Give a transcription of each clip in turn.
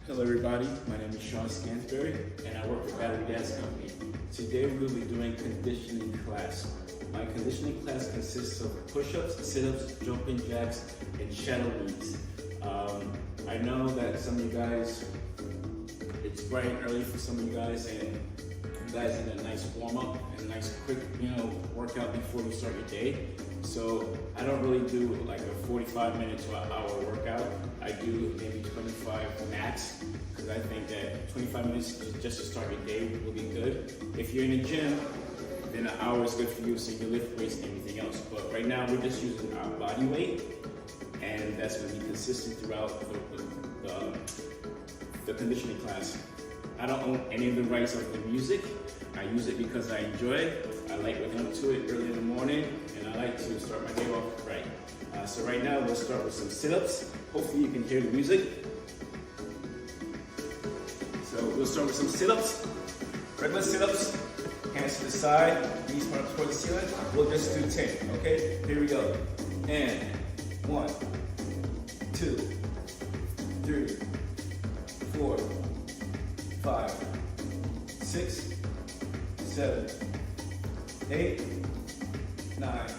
Hello everybody, my name is Sean Skansberry and I work for Battery Gas Company. Today we'll be doing conditioning class. My conditioning class consists of push-ups, sit-ups, jumping jacks, and shadow knees. I know that some of you guys, it's bright and early for some of you guys, and you guys need a nice warm-up and a nice quick workout before you start your day. So I don't really do like a 45-minute to an hour workout. I do maybe 25 max, because I think that 25 minutes just to start your day will be good. If you're in a gym, then an hour is good for you, so you can lift weights and everything else. But right now we're just using our body weight, and that's going to be consistent throughout the conditioning class. I don't own any of the rights of the music. I use it because I enjoy it. I like waking up to it early in the morning, and I like to start my day off right. So right now we'll start with some sit-ups. Hopefully you can hear the music. So we'll start with some sit-ups. Regular sit-ups, hands to the side, knees point up towards the ceiling. We'll just do 10, okay? Here we go. And 1, 2, 3, 4, 5, 6, 7, 8, 9,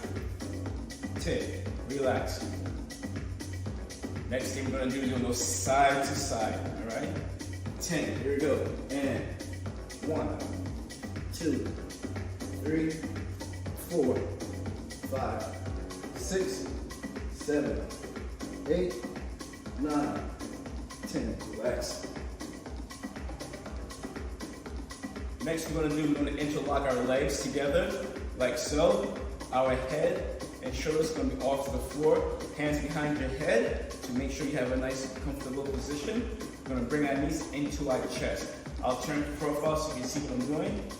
10. Relax. Next thing we're gonna do is we're gonna go side to side, all right? 10, here we go. And 1, 2, 3, 4, 5, 6, 7, 8, 9, 10. Relax. Next we're gonna interlock our legs together, like so. Our head and shoulders gonna be off the floor, hands behind your head to make sure you have a nice comfortable position. We're gonna bring our knees into our chest. I'll turn the profile so you can see what I'm doing.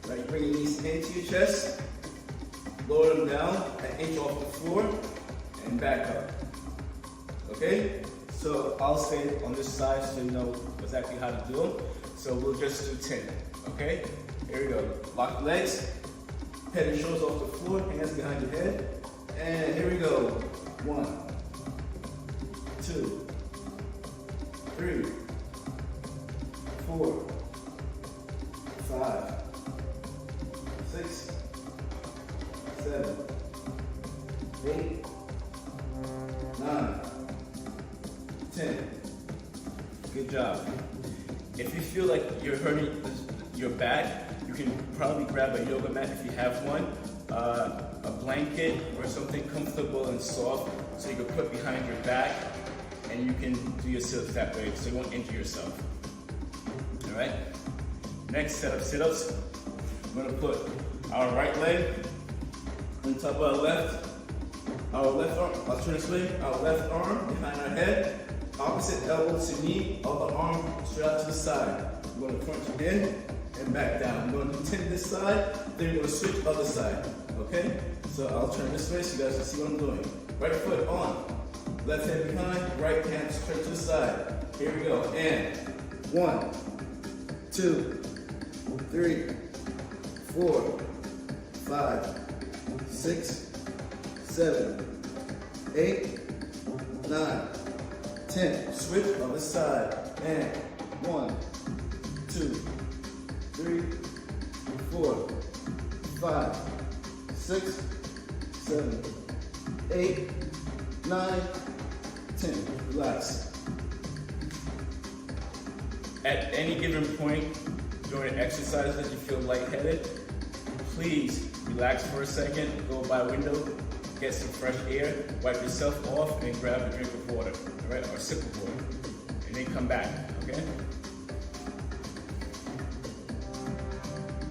Right, bring your knees into your chest, lower them down, an inch off the floor, and back up. Okay? So I'll say on this side so you know exactly how to do them. So we'll just do 10, okay? Here we go. Lock the legs, head and shoulders off the floor, hands behind your head. And here we go. 1, 2, 3, 4, 5, 6, 7, 8, 9, 10. Good job. If you feel like you're hurting your back, you can probably grab a yoga mat if you have one, a blanket or something comfortable and soft so you can put behind your back, and you can do your sit-ups that way so you won't injure yourself. All right? Next set of sit-ups, we're gonna put our right leg on top of our left arm, I'll turn this way, our left arm behind our head, opposite elbow to knee, other arm straight out to the side. We're going to crunch in and back down. We're going to do 10 this side, then we're going to switch other side. Okay? So I'll turn this way so you guys can see what I'm doing. Right foot on, left hand behind, right hand straight to the side. Here we go. And 1, 2, 3, 4, 5, 6, 7, 8, 9, 10. Switch on the side. And 1, 2, 3, 4, 5, 6, 7, 8, 9, 10. Relax. At any given point during an exercise that you feel lightheaded, please relax for a second, go by a window, get some fresh air, wipe yourself off, and grab a drink of water, all right, or a sip of water, and then come back, okay?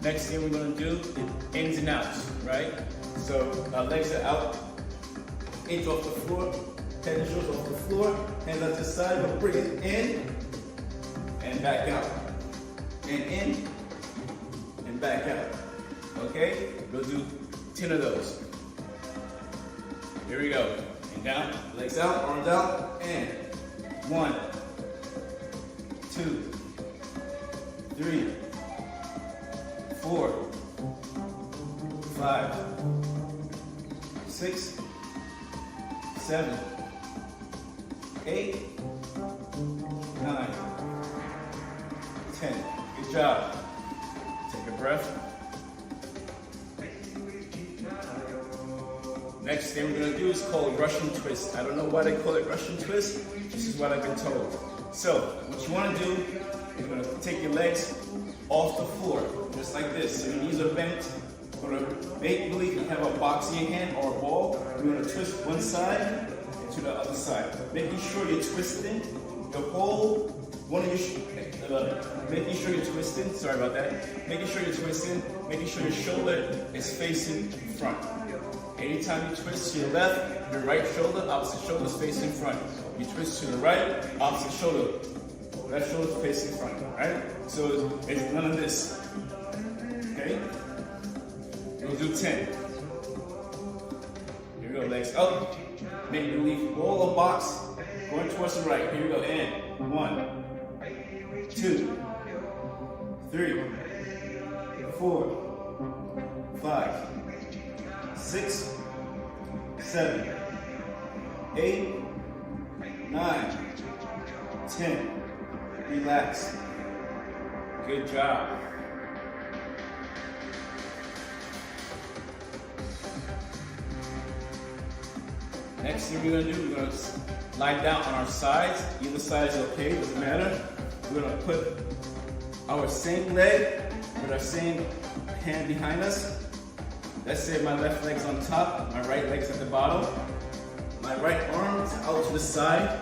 Next thing we're gonna do is ins and outs, right? So our legs are out, inch off the floor, head and shoulders off the floor, hands out to the side, we'll bring it in, and back out, and in, and back out, okay? We'll do 10 of those. Here we go. And down, legs out, arms out, and 1, 2, 3, 4, 5, 6, 7, 8, behind. 10. Good job. Take a breath. Next thing we're going to do is called Russian twist. I don't know why they call it Russian twist. This is what I've been told. So, what you want to do is you're going to take your legs off the floor, just like this. So your knees are bent. You're going to make believe you have a box in your hand or a ball. You're going to twist one side and to the other side. Making sure you're twisting the whole one of your, making sure you're twisting, sorry about that. Making sure you're twisting, making sure your shoulder is facing front. Anytime you twist to your left, your right shoulder, opposite shoulder is facing front. You twist to the right, opposite shoulder, left shoulder is facing front, right? So it's none of this, okay? We'll do 10. Here we go, legs up. Make believe roll the box, going towards the right. Here we go, and 1, 2, 3, 4, 5, 6, 7, 8, 9, 10. Relax. Good job. Next thing we're going to do, we're going to lie down on our sides. Either side is okay, doesn't matter. We're going to put our same leg with our same hand behind us. Let's say my left leg's on top, my right leg's at the bottom. My right arm is out to the side,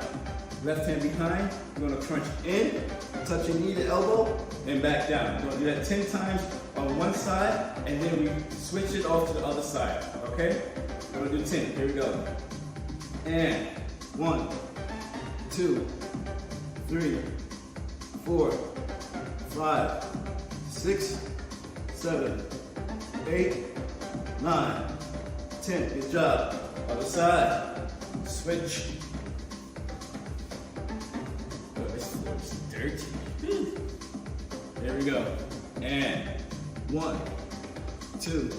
left hand behind. We're going to crunch in, touch your knee to elbow, and back down. We're going to do that 10 times on one side, and then we switch it off to the other side, okay? We're going to do 10. Here we go. And 1, 2, 3, 4, 5, 6, 7, 8, 9, 10. Good job. Other side. Switch. Oh, this floor's dirty. There we go. And 1, 2,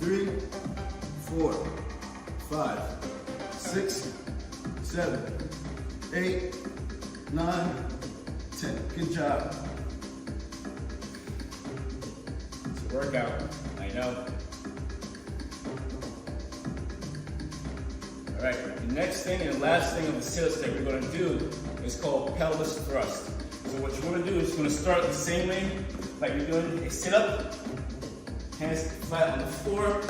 3, 4, 5, 6, 7, 8, 9, 10. Good job. It's a workout, I know. All right, the next thing and last thing of the sit-ups that we're going to do is called pelvis thrust. So what you want to do is you're going to start the same way like you're doing a sit-up. Hands flat on the floor.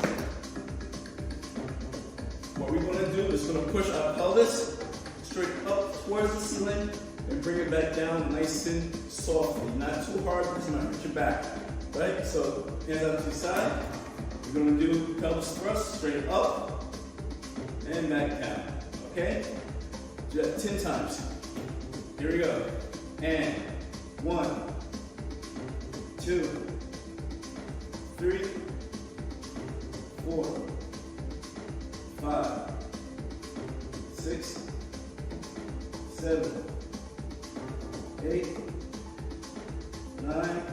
What we're going to do is going to push our pelvis straight up towards the ceiling and bring it back down nice and softly. Not too hard because you're not hurt your back. Right? So hands out to the side. We're going to do pelvis thrust straight up and back down. Okay? Do that 10 times. Here we go. And 1, 2, 3, 4, 5, 6, 7, 8, 9,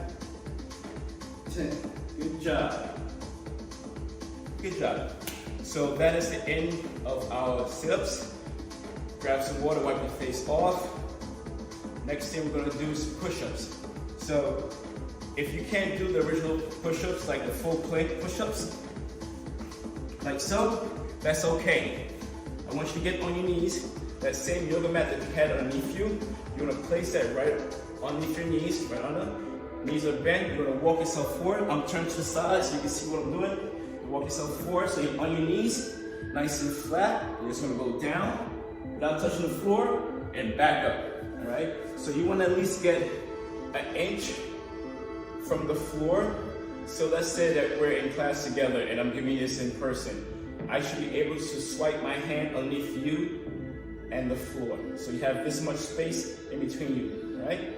10. Good job. Good job. So that is the end of our sit-ups. Grab some water, wipe your face off. Next thing we're going to do is push-ups. So if you can't do the original push-ups, like the full plank push-ups, like so, that's okay. I want you to get on your knees. That same yoga mat that you had underneath you, you're going to place that right underneath your knees, right under. Knees are bent. You're going to walk yourself forward. I'm turning to the side so you can see what I'm doing. Walk yourself forward so you're on your knees, nice and flat. You're just going to go down without touching the floor and back up. All right? So you want to at least get an inch from the floor. So let's say that we're in class together and I'm giving you this in person. I should be able to swipe my hand underneath you and the floor. So you have this much space in between you, right?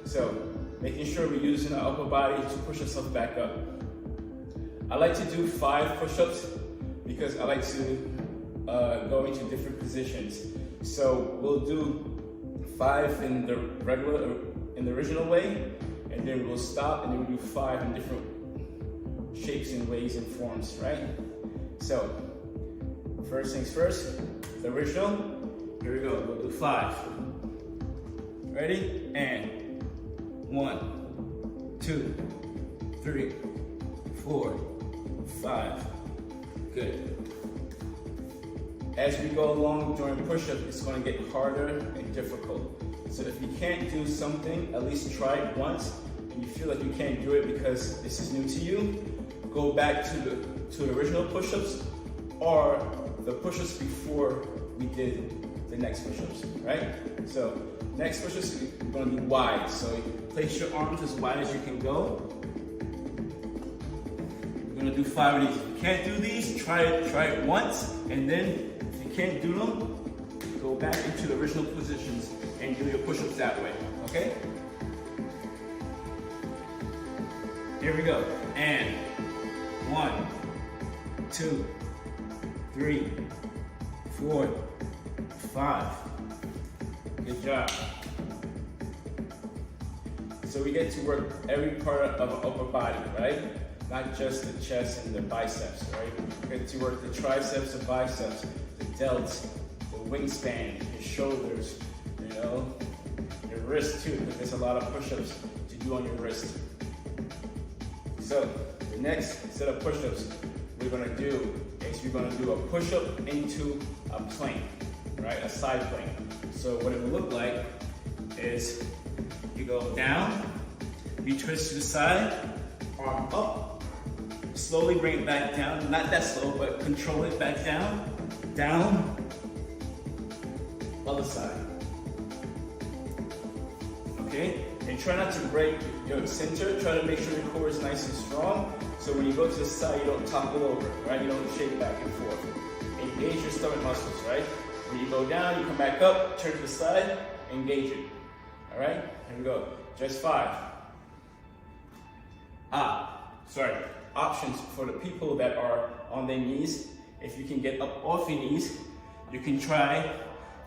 So making sure we're using our upper body to push ourselves back up. I like to do 5 push-ups because I like to go into different positions. So we'll do 5 in the original way, and then we'll stop, and then we'll do 5 in different shapes and ways and forms, right? So first things first, the original. Here we go. We'll do 5. All Ready? And 1, 2, 3, 4, 5. Good. As we go along during push-up, it's going to get harder and difficult. So if you can't do something, at least try it once, and you feel like you can't do it because this is new to you, go back to the original push-ups or the push-ups before we did the next push-ups, right? So next push-ups, we're going to be wide. So place your arms as wide as you can go. We're going to do 5 of these. If you can't do these, try it once, and then if you can't do them, go back into the original positions and do your push-ups that way, okay? Here we go. And 1, 2, 3, 4, 5. Good job. So we get to work every part of our upper body, right? Not just the chest and the biceps, right? We get to work the triceps, the biceps, the delts, the wingspan, your shoulders, you know, your wrist too, because there's a lot of push-ups to do on your wrist. So the next set of push-ups we're gonna do is we're gonna do a push-up into a plank, right? A side plank. So what it will look like is you go down, you twist to the side, arm up, slowly bring it back down. Not that slow, but control it back down, down, other side. Okay? And try not to break your center. Try to make sure your core is nice and strong. So when you go to the side, you don't topple over, right? You don't shake back and forth. Engage your stomach muscles, right? When you go down, you come back up, turn to the side, engage it. All right? Here we go. Just 5. Options for the people that are on their knees. If you can get up off your knees, you can try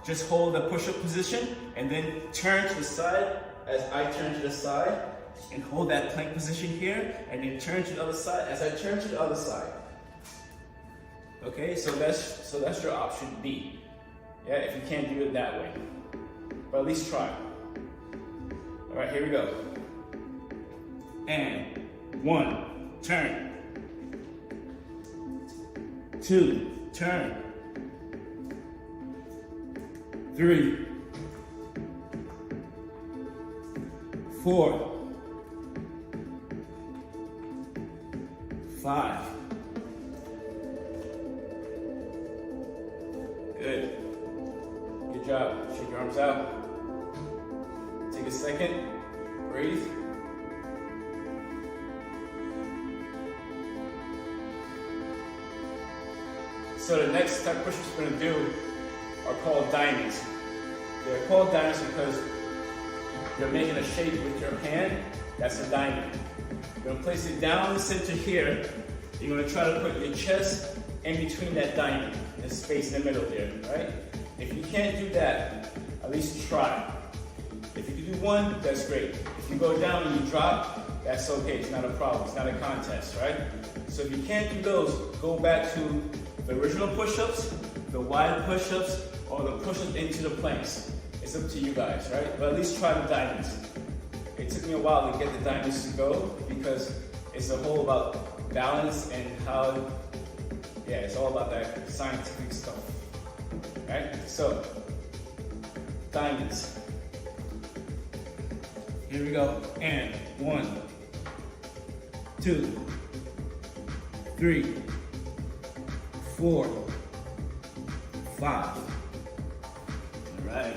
just hold the push-up position and then turn to the side as I turn to the side and hold that plank position here and then turn to the other side as I turn to the other side. Okay, so that's your option B. Yeah, if you can't do it that way. But at least try. All right, here we go. And 1, turn. 2, turn. 3, 4, 5. Good. Good job. Shake your arms out. Take a second. Breathe. So the next type of push-ups we're going to do are called diamonds. They're called diamonds because you're making a shape with your hand. That's a diamond. You're going to place it down the center here. You're going to try to put your chest in between that diamond, the space in the middle there, right? If you can't do that, at least try. If you can do one, that's great. If you go down and you drop, that's okay. It's not a problem. It's not a contest, right? So if you can't do those, go back to the original push-ups, the wide push-ups, or the push-ups into the planks. It's up to you guys, right? But at least try the diamonds. It took me a while to get the diamonds to go because it's a whole about balance and how, yeah, it's all about that scientific stuff, right? So, diamonds. Here we go. And 1, 2, 3, 4, 5. All right.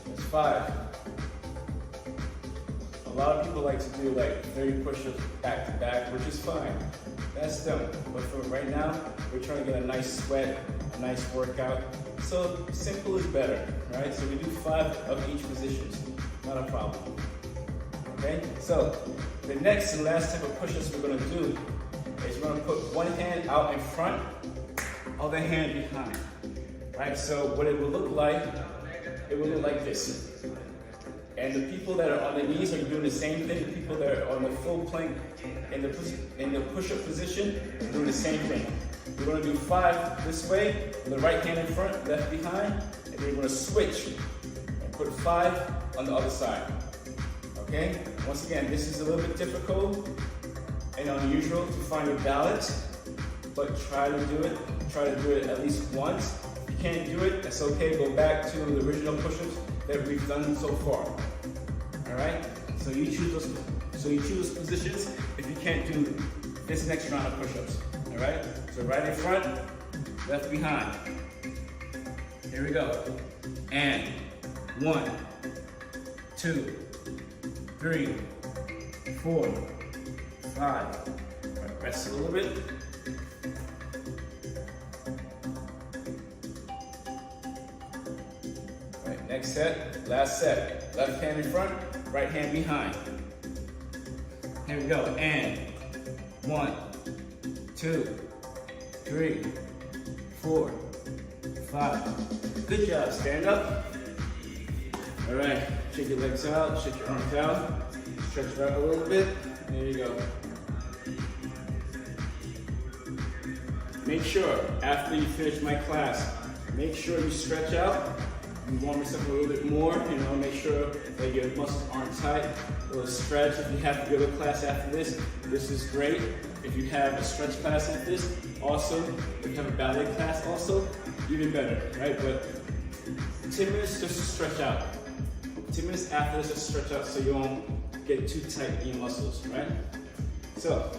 That's 5. A lot of people like to do like 30 push-ups back to back, which is fine. That's them. But for right now, we're trying to get a nice sweat, a nice workout. So simple is better, right? So we do 5 of each position. Not a problem. Okay? So the next and last type of push-ups we're gonna do is we're gonna put one hand out in front, other hand behind. Right? So what it will look like, it will look like this. And the people that are on the knees are doing the same thing. The people that are on the full plank in the push-up position are doing the same thing. We're gonna do 5 this way, with the right hand in front, left behind, and then we're gonna switch. put 5 on the other side. Okay? Once again, this is a little bit difficult and unusual to find your balance, but try to do it. Try to do it at least once. If you can't do it, that's okay. Go back to the original push-ups that we've done so far. All right? So you choose those positions if you can't do this next round of push-ups. All right? So right in front, left behind. Here we go. And 1, 2, 3, 4, 5. Right, rest a little bit. Right, next set, last set. Left hand in front, right hand behind. Here we go. And 1, 2, 3, 4, 5. Good job. Stand up. All right. Shake your legs out. Shake your arms out. Stretch it out a little bit. There you go. Make sure after you finish my class, make sure you stretch out. You warm yourself a little bit more. Make sure that your muscles aren't tight. A little stretch. If you have to go to class after this is great. If you have a stretch class like this, awesome. If you have a ballet class, also, even better, right? But 10 minutes just to stretch out. 10 minutes after this, just stretch out so you won't get too tight in your muscles, right? So,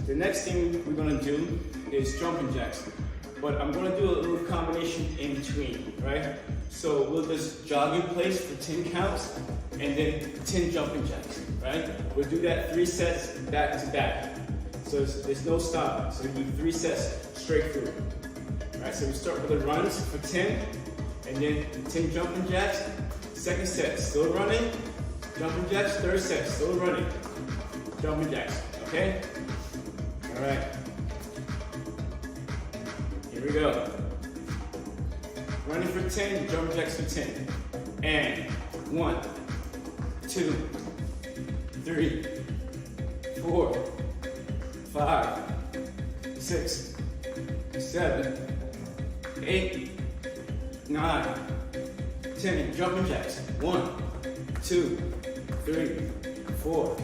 the next thing we're gonna do is jumping jacks. But I'm gonna do a little combination in between, right? So we'll just jog in place for 10 counts and then 10 jumping jacks, right? We'll do that 3 sets back to back. So there's no stopping. So we do 3 sets straight through. All right, so we start with the runs for 10 and then 10 jumping jacks. Second set, still running, jumping jacks. Third set, still running, jumping jacks, okay? All right. Here we go. Running for 10, jumping jacks for 10. And 1, 2, 3, 4, 5, 6, 7, 8, 9, 10. Jumping jacks. 1, 2, 3, 4,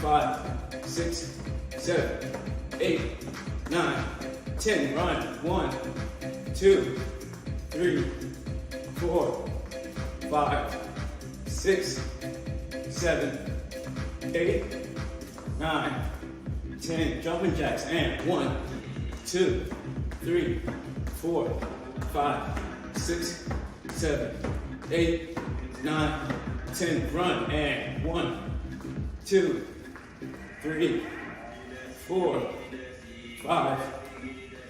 5, 6, 7, 8, 9, 10. Run. 1, 2, 3, 4, 5, 6, 7, 8, 9, 10. Jumping jacks. And 1, 2, 3, 4, 5, 6, 7, 8, 9, 10. Run. And 1, 2, 3, 4, 5,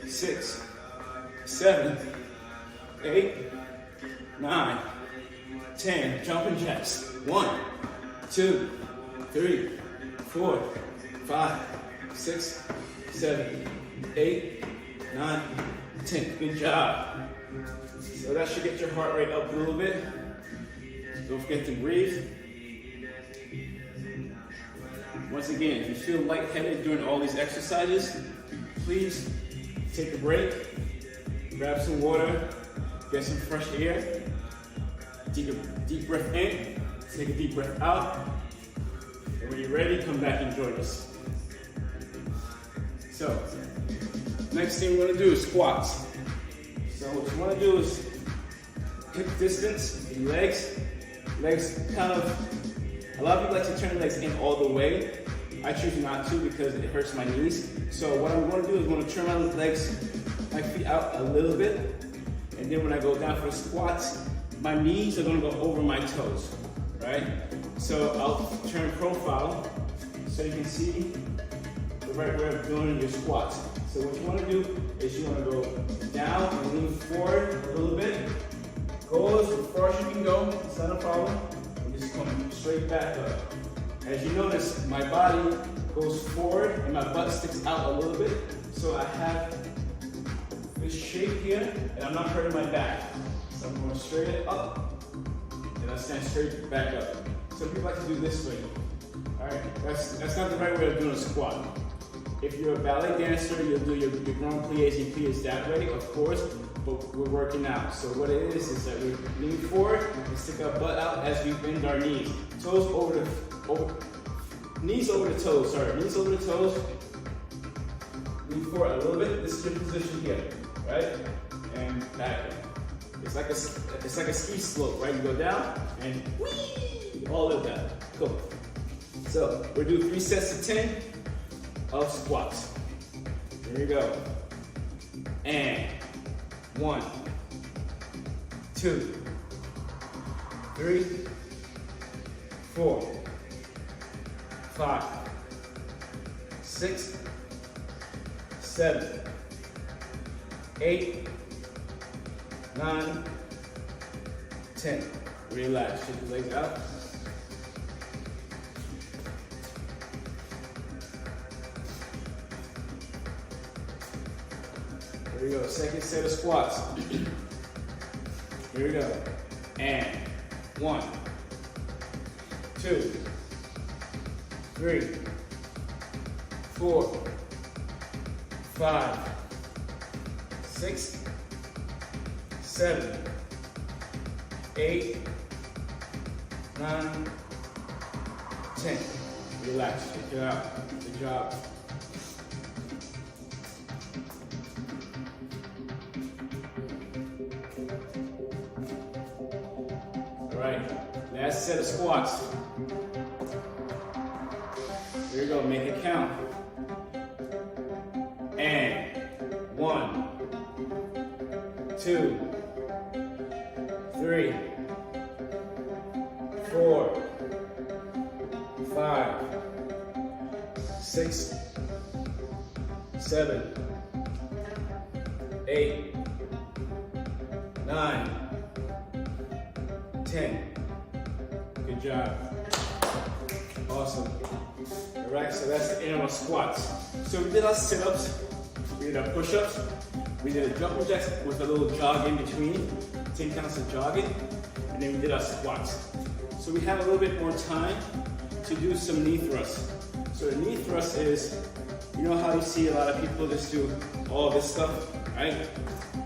6, 7, 8, 9, 10. Jumping jacks. 1, 2, 3, 4, 5, 6, 7, 8, 9, 10. Good job. So that should get your heart rate up a little bit. Don't forget to breathe. Once again, if you feel lightheaded during all these exercises, please take a break, grab some water, get some fresh air, take a deep breath in, take a deep breath out, and when you're ready, come back and join us. So, next thing we're gonna do is squats. So what you wanna do is hip distance, legs kind of, a lot of people like to turn the legs in all the way. I choose not to because it hurts my knees. So what I'm gonna do is I'm gonna turn my feet out a little bit, and then when I go down for the squats, my knees are gonna go over my toes, right? So I'll turn profile so you can see the right way of doing your squats. So what you wanna do is you wanna go down and lean forward a little bit. Go as far as you can go, it's not a problem. And just come straight back up. As you notice, my body goes forward and my butt sticks out a little bit. So I have this shape here, and I'm not hurting my back. So I'm going straight up, and I stand straight back up. Some people like to do this way. All right, that's not the right way of doing a squat. If you're a ballet dancer, you'll do your grand pliés and pliés that way, of course, but we're working out. So what it is that we lean forward and stick our butt out as we bend our knees. Toes knees over the toes, knees over the toes. Lean forward a little bit. This is your position here, right? And back. It's like a ski slope, right? You go down and whee, all of that. Cool. So we'll do 3 sets of 10 of squats. Here we go. And 1, 2, 3, 4, 5, 6, 7, 8, 9, 10. Relax, shake your legs out. Here we go, second set of squats. Here we go. And 1, 2, 3, 4, 5, 6, 7, 8, 9, 10. Relax, check it out. Good job. All right, last set of squats. Here we go, make it count. And 1, 2, 3, 4, 5, 6, 7, 8, 9, 10. Good job. Awesome. All right, so that's the end of our squats. So we did our sit-ups, we did our push-ups, we did a jumping jacks with a little jog in between, 10 counts of jogging, and then we did our squats. So we have a little bit more time to do some knee thrusts. So the knee thrust is, you know how you see a lot of people just do all this stuff, right?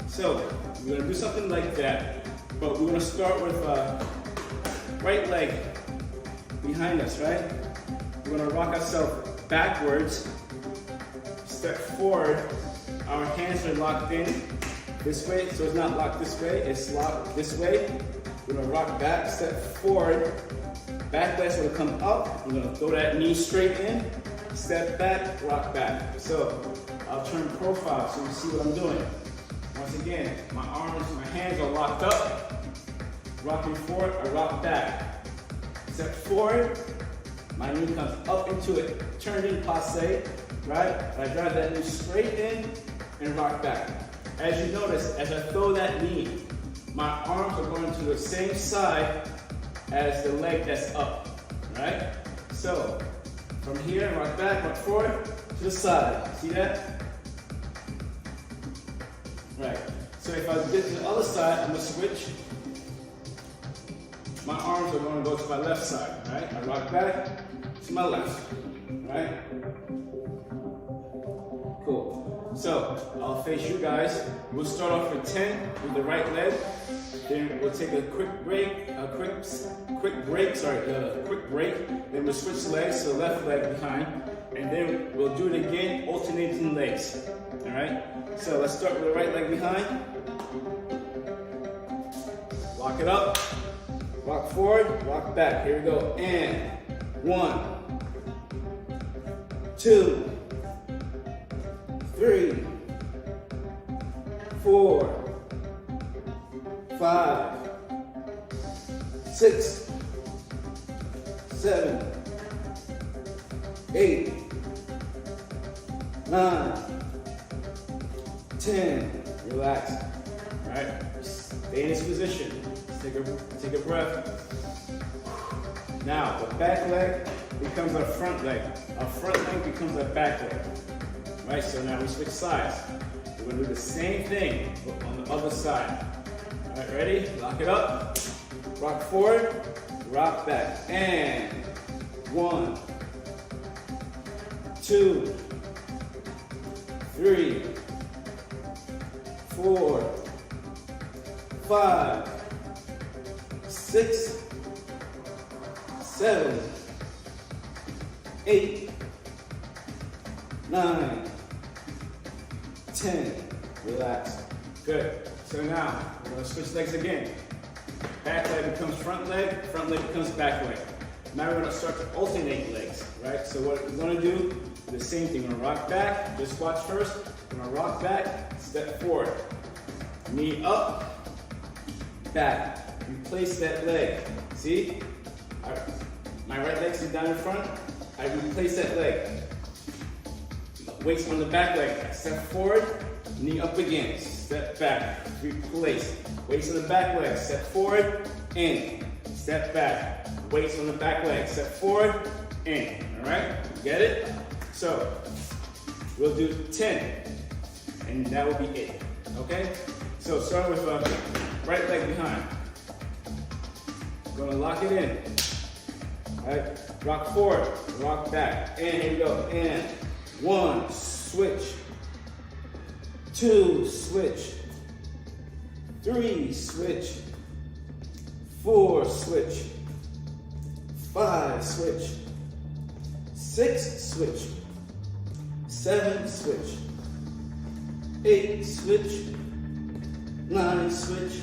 So we're gonna do something like that, but we're gonna start with right leg behind us, right? We're gonna rock ourselves backwards, step forward, our hands are locked in this way, so it's not locked this way, it's locked this way. We're gonna rock back, step forward, back leg's gonna come up, we're gonna throw that knee straight in, step back, rock back. So I'll turn profile so you see what I'm doing. Once again, my hands are locked up, rocking forward, I rock back. Step forward, my knee comes up into it, turn in passe, right? I drive that knee straight in and rock back. As you notice, as I throw that knee, my arms are going to the same side as the leg that's up, right? So, from here, rock back, rock forward, to the side. See that? Right. So if I get to the other side, I'm gonna switch. My arms are gonna go to my left side, right? I rock back to my left, right? Cool. So I'll face you guys. We'll start off with 10 with the right leg. Then we'll take a quick break. Then we'll switch legs to the left leg behind, and then we'll do it again, alternating legs. All right. So let's start with the right leg behind. Lock it up. Rock forward. Rock back. Here we go. And 1, 2, 3, 4, 5, 6, 7, 8, 9, 10. Relax. All right. Stay in this position. Take a breath. Now the back leg becomes our front leg. Our front leg becomes our back leg. Right. So now we switch sides. We're gonna do the same thing but on the other side. All right. Ready? Lock it up. Rock forward. Rock back. And 1, 2, 3, 4, 5, 6, 7, 8, 9, 10. Relax. Good. So now, we're going to switch legs again. Back leg becomes front leg becomes back leg. Now we're going to start to alternate legs, right? So what we're going to do, the same thing. We're going to rock back, just watch first. We're going to rock back, step forward. Knee up, back. Replace that leg. See? My right leg's down in front. I replace that leg. Weights on the back leg. Step forward, knee up again. Step back, replace. Weights on the back leg. Step forward, in. Step back. Weights on the back leg. Step forward, in. All right? Get it? So, we'll do 10, and that will be it. Okay? So, start with right leg behind. Gonna lock it in. All right? Rock forward, rock back. And here we go. And 1, switch. 2, switch. 3, switch. 4, switch. 5, switch. 6, switch. 7, switch. 8, switch. 9, switch.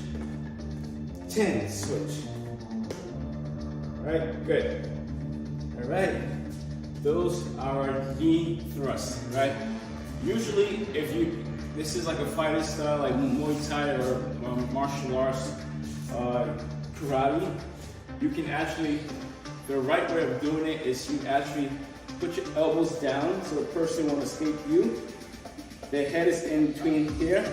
10, switch. Alright, good. Alright, those are knee thrusts, right? Usually, this is like a fighting style, like Muay Thai or martial arts, karate, you can actually, the right way of doing it is you actually put your elbows down so the person won't escape you. Their head is in between here.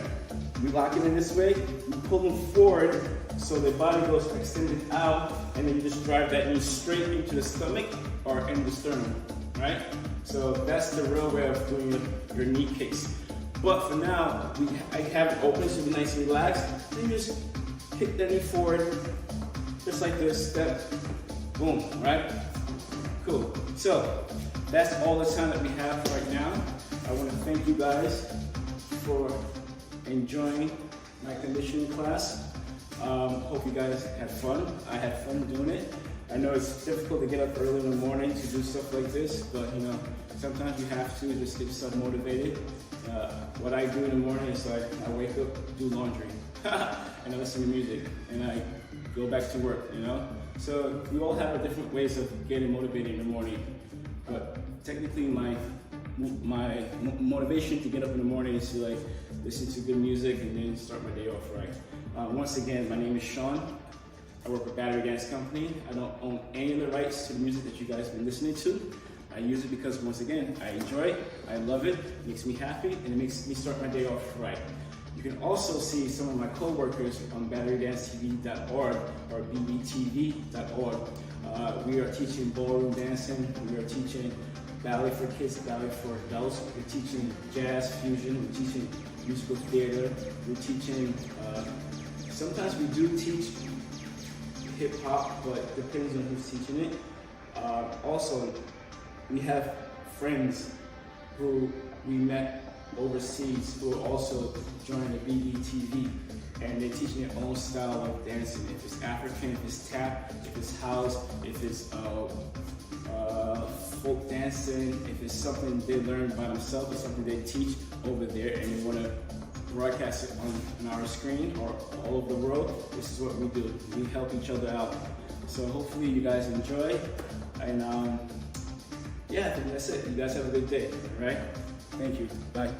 You lock it in this way, you pull them forward so their body goes extended out, and then you just drive that knee straight into the stomach or in the sternum, right? So that's the real way of doing your knee kicks. But for now, I have it open so it's nice and relaxed. Then you just kick that knee forward, just like this, step, boom, right? Cool. So that's all the time that we have right now. I want to thank you guys for enjoying my conditioning class. Hope you guys had fun. I had fun doing it. I know it's difficult to get up early in the morning to do stuff like this, but you know, sometimes you have to just get yourself motivated. What I do in the morning is like I wake up, do laundry, and I listen to music, and I go back to work, you know? So we all have different ways of getting motivated in the morning, but technically my motivation to get up in the morning is to like listen to good music and then start my day off right. Once again, my name is Sean. I work with Battery Dance Company. I don't own any of the rights to the music that you guys have been listening to. I use it because, once again, I enjoy it, I love it makes me happy, and it makes me start my day off right. You can also see some of my co-workers on batterydancetv.org or bbtv.org. We are teaching ballroom dancing, we are teaching ballet for kids, ballet for adults, we're teaching jazz fusion, we're teaching musical theater, we're teaching, sometimes we do teach hip hop, but it depends on who's teaching it. Also, we have friends who we met overseas who are also joining the BBTV, and they're teaching their own style of dancing. If it's African, if it's tap, if it's house, if it's folk dancing, if it's something they learned by themselves or something they teach over there and they want to broadcast it on our screen or all over the world, this is what we do. We help each other out. So hopefully you guys enjoy, and yeah, I think that's it. You guys have a good day, all right? Thank you. Bye.